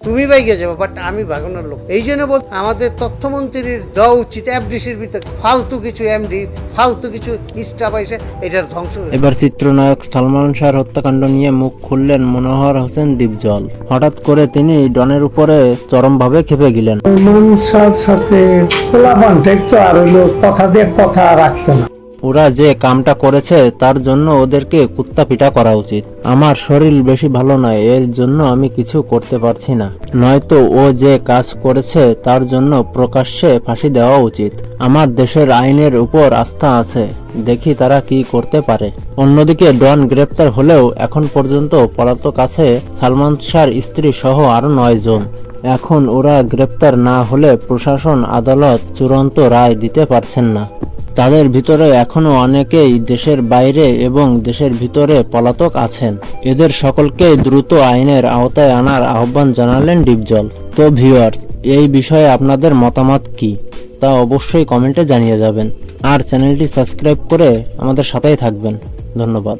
তুমি বাইকে যাবো, বাট আমি ভাগানোর লোক। এই জন্য বল, আমাদের তথ্যমন্ত্রীর দেওয়া উচিত এফডিসির ভিতরে ফালতু কিছু এমডি, ফালতু কিছু স্টাফ আছে, এটার ধ্বংস হয়ে। এবার চিত্রনায়ক সালমান শাহর হত্যাকাণ্ড নিয়ে মুখ খুললেন মনোহর হোসেন দীপজল। হঠাৎ করে তিনি ডনের উপরে চরমভাবে ক্ষেপে গেলেন। সাথে তো আর হলো কথা দিয়ে কথা রাখতো না। ওরা যে কামটা করেছে তার জন্য ওদেরকে কুত্তা পিটা করা উচিত। আমার শরীর বেশি ভালো নয়, এর জন্য আমি কিছু করতে পারছি না, নয়তো ও যে কাজ করেছে তার জন্য প্রকাশ্যে ফাঁসি দেওয়া উচিত। আমার দেশের আইনের উপর আস্থা আছে, দেখি তারা কি করতে পারে। অন্যদিকে ডন গ্রেপ্তার হলেও এখন পর্যন্ত পলাতক আছে সালমান শাহর স্ত্রী সহ আরো 9 জন। এখন ওরা গ্রেপ্তার না হলে প্রশাসন আদালত চূড়ান্ত রায় দিতে পারছেন না। তাদের ভিতরে এখনো অনেকেই দেশের বাইরে এবং দেশের ভিতরে পলাতক আছেন। এদের সকলকে দ্রুত আইনের আওতায় আনার আহ্বান জানালেন দীপজল। তো ভিউয়ার্স, এই বিষয়ে আপনাদের মতামত কি তা অবশ্যই কমেন্টে জানিয়ে যাবেন। আর চ্যানেলটি সাবস্ক্রাইব করে আমাদের সাথেই থাকবেন। ধন্যবাদ।